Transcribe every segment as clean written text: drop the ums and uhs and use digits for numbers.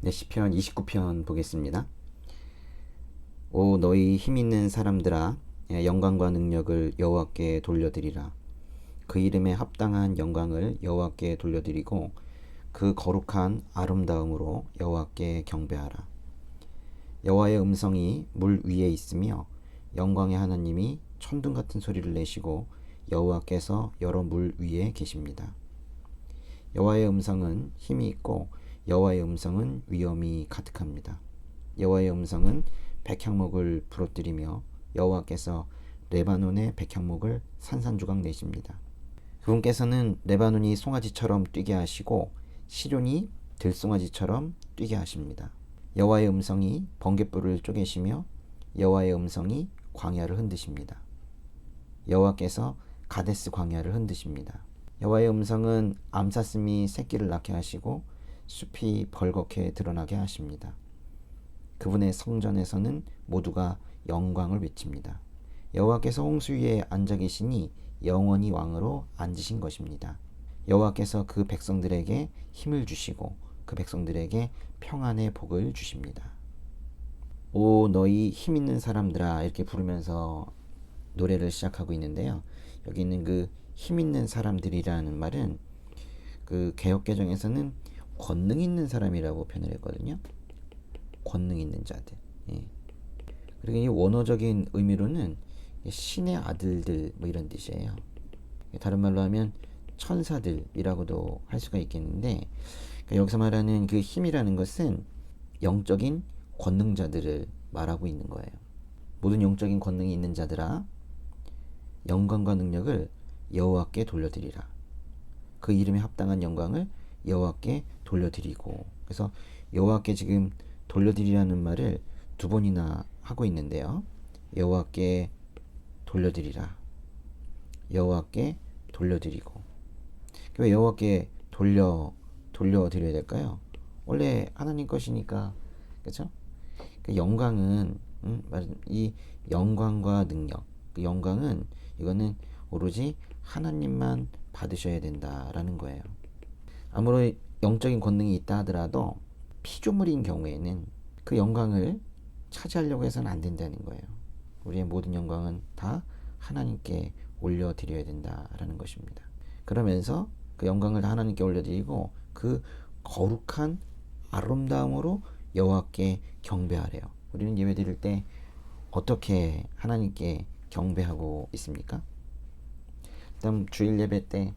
네, 시편 29편 보겠습니다. 오 너희 힘 있는 사람들아, 영광과 능력을 여호와께 돌려드리라. 그 이름에 합당한 영광을 여호와께 돌려드리고 그 거룩한 아름다움으로 여호와께 경배하라. 여호와의 음성이 물 위에 있으며 영광의 하나님이 천둥 같은 소리를 내시고 여호와께서 여러 물 위에 계십니다. 여호와의 음성은 힘이 있고 여호와의 음성은 위엄이 가득합니다. 여호와의 음성은 백향목을 부러뜨리며 여호와께서 레바논의 백향목을 산산조각 내십니다. 그분께서는 레바논이 송아지처럼 뛰게 하시고 시련이 들송아지처럼 뛰게 하십니다. 여호와의 음성이 번갯불을 쪼개시며 여호와의 음성이 광야를 흔드십니다. 여호와께서 가데스 광야를 흔드십니다. 여호와의 음성은 암사슴이 새끼를 낳게 하시고 숲이 벌겋게 드러나게 하십니다. 그분의 성전에서는 모두가 영광을 외칩니다. 여호와께서 홍수 위에 앉아 계시니 영원히 왕으로 앉으신 것입니다. 여호와께서 그 백성들에게 힘을 주시고 그 백성들에게 평안의 복을 주십니다. 오 너희 힘 있는 사람들아, 이렇게 부르면서 노래를 시작하고 있는데요. 여기 있는 그 힘 있는 사람들이라는 말은 그 개역개정에서는 권능 있는 사람이라고 표현을 했거든요. 권능 있는 자들. 예. 그리고 이 원어적인 의미로는 신의 아들들 뭐 이런 뜻이에요. 다른 말로 하면 천사들이라고도 할 수가 있겠는데, 그러니까 여기서 말하는 그 힘이라는 것은 영적인 권능자들을 말하고 있는 거예요. 모든 영적인 권능이 있는 자들아, 영광과 능력을 여호와께 돌려드리라. 그 이름에 합당한 영광을 여호와께 돌려드리고, 그래서 여호와께 지금 돌려드리라는 말을 두 번이나 하고 있는데요. 여호와께 돌려드리라. 여호와께 돌려드리고. 왜 여호와께 돌려드려야 될까요? 원래 하나님 것이니까, 그렇죠? 그 영광은 이 영광과 능력, 그 영광은 이거는 오로지 하나님만 받으셔야 된다라는 거예요. 아무리 영적인 권능이 있다 하더라도 피조물인 경우에는 그 영광을 차지하려고 해서는 안 된다는 거예요. 우리의 모든 영광은 다 하나님께 올려드려야 된다라는 것입니다. 그러면서 그 영광을 다 하나님께 올려드리고 그 거룩한 아름다움으로 여호와께 경배하래요. 우리는 예배 드릴 때 어떻게 하나님께 경배하고 있습니까? 그다음 주일 예배 때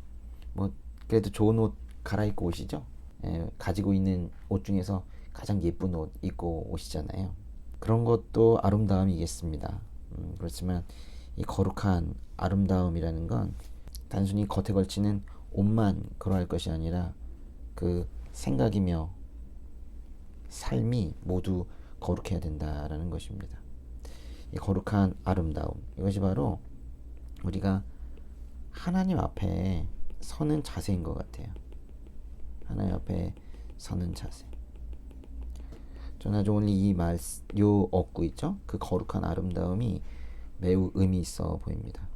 뭐 그래도 좋은 옷 갈아입고 오시죠? 가지고 있는 옷 중에서 가장 예쁜 옷 입고 오시잖아요. 그런 것도 아름다움이겠습니다. 그렇지만 이 거룩한 아름다움이라는 건 단순히 겉에 걸치는 옷만 그러할 것이 아니라 그 생각이며 삶이 모두 거룩해야 된다라는 것입니다. 이 거룩한 아름다움, 이것이 바로 우리가 하나님 앞에 서는 자세인 것 같아요. 하나님 앞에 서는 자세. 저는 아주 오늘 요 얻고 있죠? 그 거룩한 아름다움이 매우 의미 있어 보입니다.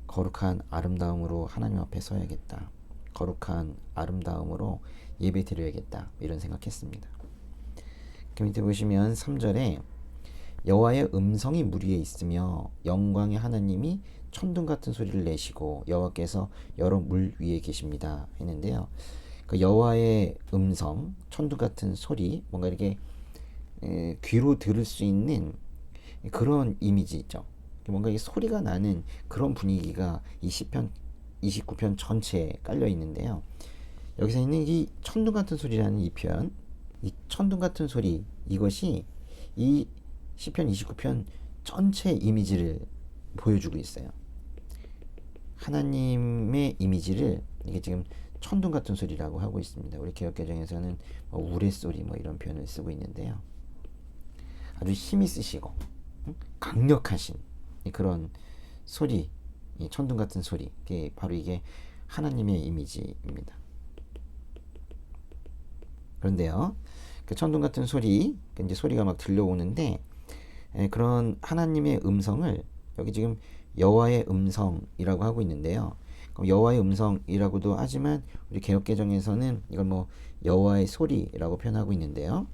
거룩한 아름다움으로 하나님 앞에 서야겠다. 거룩한 아름다움으로 예배 드려야겠다. 이런 생각했습니다. 그 밑에 보시면 3절에 여호와의 음성이 물 위에 있으며 영광의 하나님이 천둥 같은 소리를 내시고 여호와께서 여러 물 위에 계십니다 했는데요. 그 여호와의 음성, 천둥 같은 소리, 뭔가 이렇게 귀로 들을 수 있는 그런 이미지 있죠. 뭔가 이 소리가 나는 그런 분위기가 이 시편 29편 전체에 깔려 있는데요. 여기서 있는 이 천둥 같은 소리라는 이 표현, 이 천둥 같은 소리, 이것이 이 시편 29편 전체 이미지를 보여주고 있어요. 하나님의 이미지를 이게 지금 천둥 같은 소리라고 하고 있습니다. 우리 개역개정에서는 우레소리 뭐 이런 표현을 쓰고 있는데요. 아주 힘이 쓰시고 강력하신 그런 소리, 천둥 같은 소리, 바로 이게 하나님의 이미지입니다. 그런데요, 그 천둥 같은 소리, 이제 소리가 막 들려오는데, 그런 하나님의 음성을 여기 지금 여호와의 음성이라고 하고 있는데요. 여호와의 음성이라고도 하지만 우리 개역개정에서는 이걸 뭐 여호와의 소리라고 표현하고 있는데요.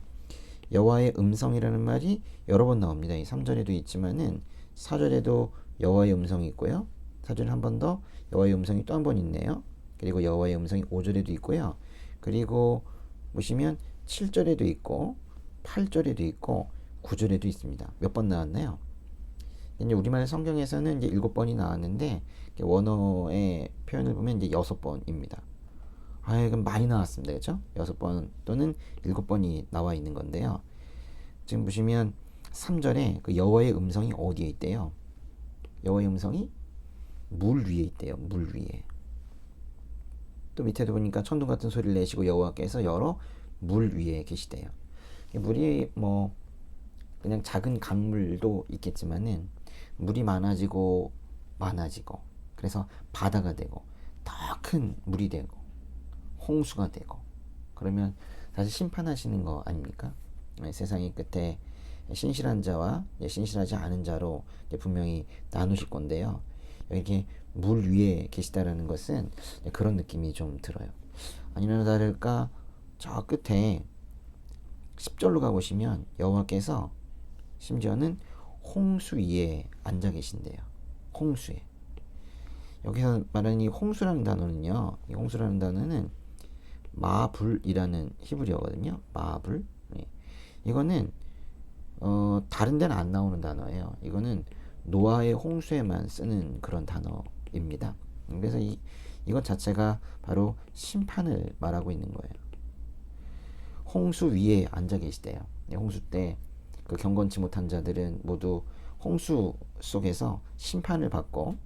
여호와의 음성이라는 말이 여러 번 나옵니다. 이 3절에도 있지만은 4절에도 여호와의 음성이 있고요. 4절에 한 번 더 여호와의 음성이 또 한 번 있네요. 그리고 여호와의 음성이 5절에도 있고요. 그리고 보시면 7절에도 있고 8절에도 있고 9절에도 있습니다. 몇 번 나왔나요? 이제 우리말 성경에서는 이제 7번이 나왔는데 원어의 표현을 보면 이제 6번입니다. 그럼 많이 나왔습니다. 그렇죠? 6번 또는 7번이 나와 있는 건데요. 지금 보시면 3절에 그 여호와의 음성이 어디에 있대요? 여호와의 음성이 물 위에 있대요. 물 위에. 또 밑에도 보니까 천둥 같은 소리를 내시고 여호와께서 여러 물 위에 계시대요. 물이 뭐 그냥 작은 강물도 있겠지만은 물이 많아지고 그래서 바다가 되고 더 큰 물이 되고 홍수가 되고 그러면 다시 심판하시는 거 아닙니까? 세상의 끝에 신실한 자와 신실하지 않은 자로 분명히 나누실 건데요. 이렇게 물 위에 계시다라는 것은 그런 느낌이 좀 들어요. 아니나 다를까 저 끝에 10절로 가보시면 여호와께서 심지어는 홍수 위에 앉아 계신대요. 홍수에. 여기서 말하는 이 홍수라는 단어는요. 이 홍수라는 단어는 마불이라는 히브리어거든요. 마불. 이거는 다른 데는 안 나오는 단어예요. 이거는 노아의 홍수에만 쓰는 그런 단어입니다. 그래서 이것 자체가 바로 심판을 말하고 있는 거예요. 홍수 위에 앉아 계시대요. 홍수 때 그 경건치 못한 자들은 모두 홍수 속에서 심판을 받고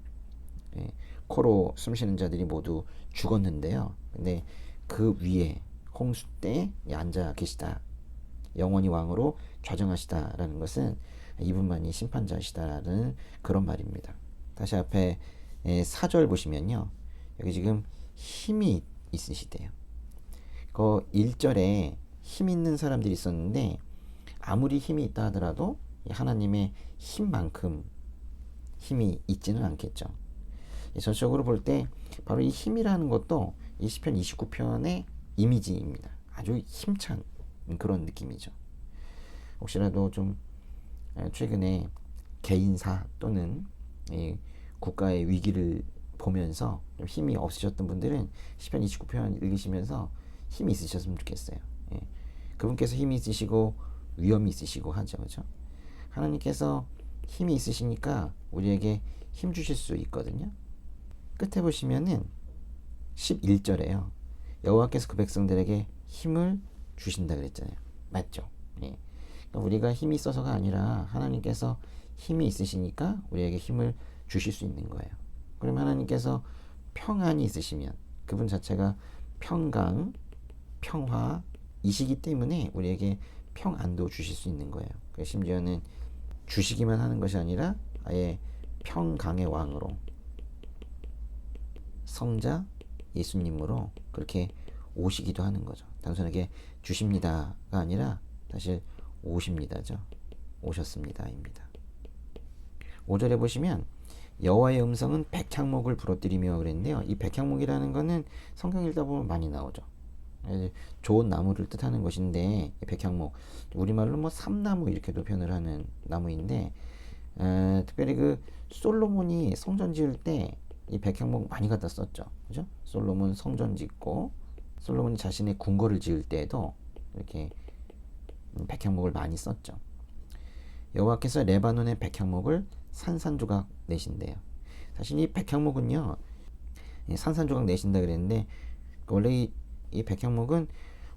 코로 숨쉬는 자들이 모두 죽었는데요. 근데 그 위에 홍수 때 앉아 계시다. 영원히 왕으로 좌정하시다라는 것은 이분만이 심판자시다라는 그런 말입니다. 다시 앞에 4절 보시면요. 여기 지금 힘이 있으시대요. 그 1절에 힘 있는 사람들이 있었는데 아무리 힘이 있다 하더라도 하나님의 힘만큼 힘이 있지는 않겠죠. 전적으로 볼 때 바로 이 힘이라는 것도 이 시편 29편의 이미지입니다. 아주 힘찬 그런 느낌이죠. 혹시라도 좀 최근에 개인사 또는 국가의 위기를 보면서 좀 힘이 없으셨던 분들은 시편 29편 읽으시면서 힘이 있으셨으면 좋겠어요. 그분께서 힘이 있으시고 위엄이 있으시고 하죠. 그렇죠? 하나님께서 힘이 있으시니까 우리에게 힘 주실 수 있거든요. 끝에 보시면은 11절에요. 여호와께서 그 백성들에게 힘을 주신다 그랬잖아요. 맞죠? 그러니까 우리가 힘이 있어서가 아니라 하나님께서 힘이 있으시니까 우리에게 힘을 주실 수 있는 거예요. 그러면 하나님께서 평안이 있으시면 그분 자체가 평강, 평화이시기 때문에 우리에게 평안도 주실 수 있는 거예요. 심지어는 주시기만 하는 것이 아니라 아예 평강의 왕으로 성자 예수님으로 그렇게 오시기도 하는 거죠. 단순하게 주십니다가 아니라 사실 오십니다죠. 오셨습니다입니다. 5절에 보시면 여호와의 음성은 백향목을 부러뜨리며 그랬는데요. 이 백향목이라는 거는 성경 읽다 보면 많이 나오죠. 좋은 나무를 뜻하는 것인데 백향목 우리말로 뭐 삼나무 이렇게도 표현을 하는 나무인데 특별히 그 솔로몬이 성전 지을 때 이 백향목 많이 갖다 썼죠. 그죠? 솔로몬 성전 짓고 솔로몬이 자신의 궁궐을 지을 때에도 이렇게 백향목을 많이 썼죠. 여호와께서 레바논의 백향목을 산산조각 내신대요. 사실 이 백향목은요 산산조각 내신다 그랬는데 원래 이 백향목은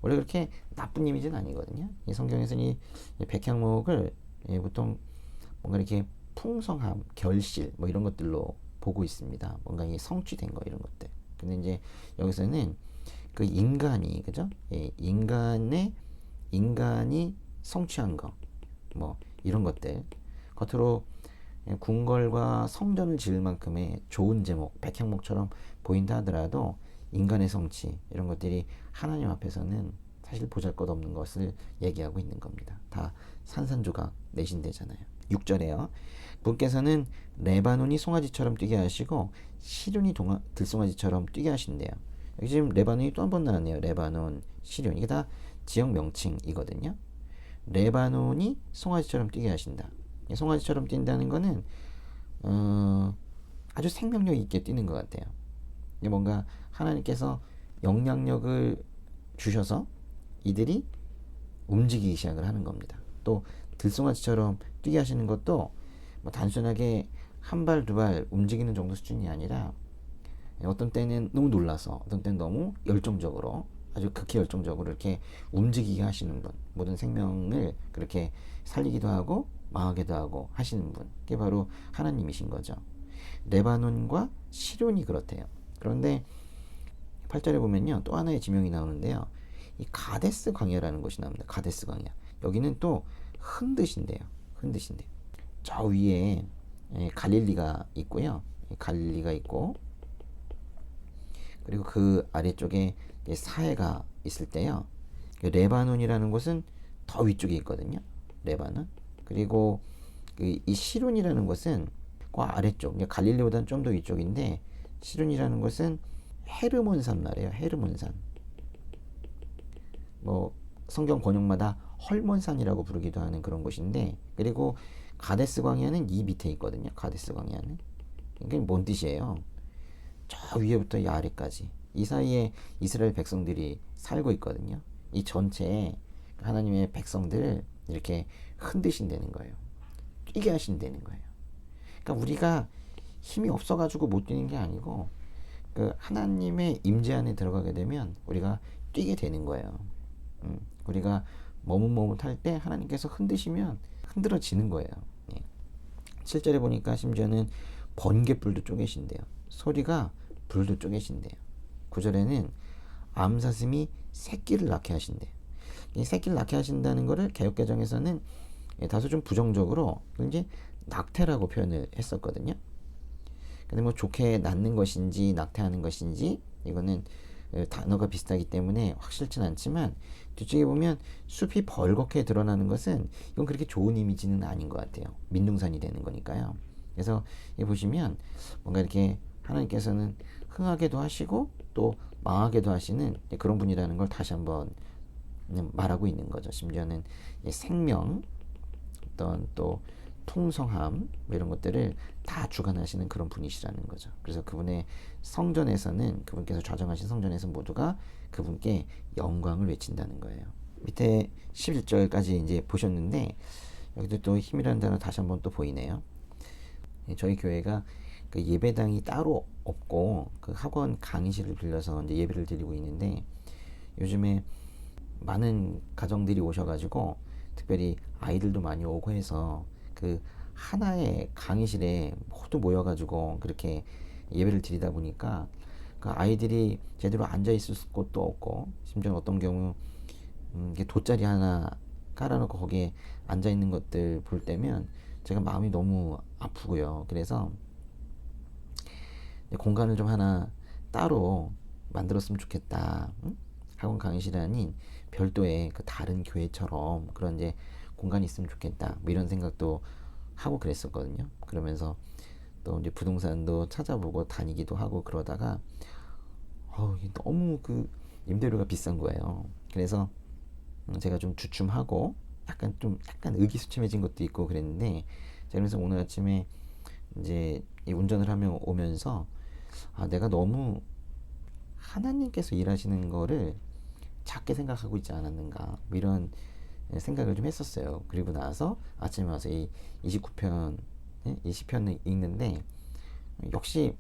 원래 그렇게 나쁜 이미지는 아니거든요. 이 성경에서는 이 백향목을 보통 뭔가 이렇게 풍성함, 결실 뭐 이런 것들로 보고 있습니다. 뭔가 이 성취된 거 이런 것들. 근데 이제 여기서는 그 인간이 그죠? 인간이 성취한 거 뭐 이런 것들 겉으로 궁궐과 성전을 지을 만큼의 좋은 제목, 백향목처럼 보인다 하더라도 인간의 성취 이런 것들이 하나님 앞에서는 사실 보잘것없는 것을 얘기하고 있는 겁니다. 다 산산조각 내신대잖아요. 6절에요. 분께서는 레바논이 송아지처럼 뛰게 하시고 시륜이 들송아지처럼 뛰게 하신대요. 여기 지금 레바논이 또 한 번 나왔네요. 레바논, 시륜. 이게 다 지역 명칭이거든요. 레바논이 송아지처럼 뛰게 하신다. 송아지처럼 뛴다는 거는 아주 생명력 있게 뛰는 것 같아요. 뭔가 하나님께서 영향력을 주셔서 이들이 움직이기 시작을 하는 겁니다. 또 들송아지처럼 뛰게 하시는 것도 뭐 단순하게 한 발, 두 발 움직이는 정도 수준이 아니라 어떤 때는 너무 놀라서, 어떤 때는 너무 열정적으로, 아주 극히 열정적으로 이렇게 움직이게 하시는 분, 모든 생명을 그렇게 살리기도 하고 망하기도 하고 하시는 분, 그게 바로 하나님이신 거죠. 레바논과 시론이 그렇대요. 그런데 8절에 보면요, 또 하나의 지명이 나오는데요, 이 가데스 광야라는 곳이 나옵니다. 가데스 광야. 여기는 또 흔드신대요. 흔드신대요. 저 위에 갈릴리가 있고요. 갈릴리가 있고, 그리고 그 아래쪽에 사해가 있을 때요, 레바논이라는 곳은 더 위쪽에 있거든요. 레바논. 그리고 이 시론이라는 곳은 그 아래쪽, 갈릴리보다는 좀 더 위쪽인데, 시론이라는 곳은 헤르몬산 말이에요. 헤르몬산. 뭐 성경 번역마다 헐몬산이라고 부르기도 하는 그런 곳인데, 그리고 가데스 광야는 이 밑에 있거든요. 가데스 광야는. 이게 뭔 뜻이에요? 저 위에부터 이 아래까지, 이 사이에 이스라엘 백성들이 살고 있거든요. 이 전체에 하나님의 백성들을 이렇게 흔드신다는 거예요. 뛰게 하신다는 거예요. 그러니까 우리가 힘이 없어가지고 못 뛰는 게 아니고, 그 하나님의 임재 안에 들어가게 되면 우리가 뛰게 되는 거예요. 우리가 머뭇머뭇할 때 하나님께서 흔드시면 흔들어지는 거예요. 7절에 보니까 심지어는 번갯불도 쪼개신대요. 소리가 불도 쪼개신대요. 9절에는 암사슴이 새끼를 낳게 하신대요. 이 새끼를 낳게 하신다는 거를 개역개정에서는 다소 좀 부정적으로 이제 낙태라고 표현을 했었거든요. 근데 뭐 좋게 낳는 것인지 낙태하는 것인지 이거는 단어가 비슷하기 때문에 확실치는 않지만, 뒤쪽에 보면 숲이 벌겋게 드러나는 것은 이건 그렇게 좋은 이미지는 아닌 것 같아요. 민둥산이 되는 거니까요. 그래서 보시면 뭔가 이렇게 하나님께서는 흥하게도 하시고 또 망하게도 하시는 그런 분이라는 걸 다시 한번 말하고 있는 거죠. 심지어는 생명, 어떤 또 풍성함, 뭐 이런 것들을 다 주관하시는 그런 분이시라는 거죠. 그래서 그분의 성전에서는, 그분께서 좌정하신 성전에서 모두가 그분께 영광을 외친다는 거예요. 밑에 11절까지 이제 보셨는데, 여기도 또 힘이라는 단어 다시 한번 또 보이네요. 저희 교회가 그 예배당이 따로 없고 그 학원 강의실을 빌려서 이제 예배를 드리고 있는데, 요즘에 많은 가정들이 오셔가지고 특별히 아이들도 많이 오고 해서 그 하나의 강의실에 모두 모여가지고 그렇게 예배를 드리다 보니까 그 아이들이 제대로 앉아 있을 곳도 없고, 심지어 어떤 경우 이게 돗자리 하나 깔아놓고 거기에 앉아 있는 것들 볼 때면 제가 마음이 너무 아프고요. 그래서 공간을 좀 하나 따로 만들었으면 좋겠다. 응? 학원 강의실이 아닌 별도의 그 다른 교회처럼 그런 이제 공간이 있으면 좋겠다. 뭐 이런 생각도 하고 그랬었거든요. 그러면서 또 이제 부동산도 찾아보고 다니기도 하고 그러다가 너무 그 임대료가 비싼 거예요. 그래서 제가 좀 주춤하고 약간 의기소침해진 것도 있고 그랬는데, 제가 그래서 오늘 아침에 이제 운전을 하며 오면서 내가 너무 하나님께서 일하시는 거를 작게 생각하고 있지 않았는가, 뭐 이런 생각을 좀 했었어요. 그리고 나서 아침에 와서 이 29편, 20편을 읽는데, 역시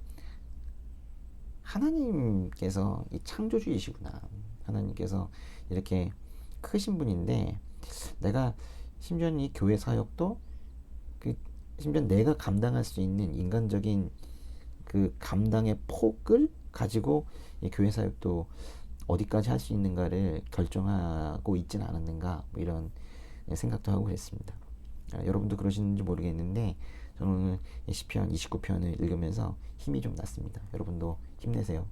하나님께서 이 창조주이시구나. 하나님께서 이렇게 크신 분인데, 내가 심지어 이 교회 사역도 심지어 내가 감당할 수 있는 인간적인 그 감당의 폭을 가지고 이 교회 사역도 어디까지 할 수 있는가를 결정하고 있지는 않았는가, 뭐 이런 생각도 하고 그랬습니다. 여러분도 그러시는지 모르겠는데 저는 오늘 시편 29편을 읽으면서 힘이 좀 났습니다. 여러분도 힘내세요.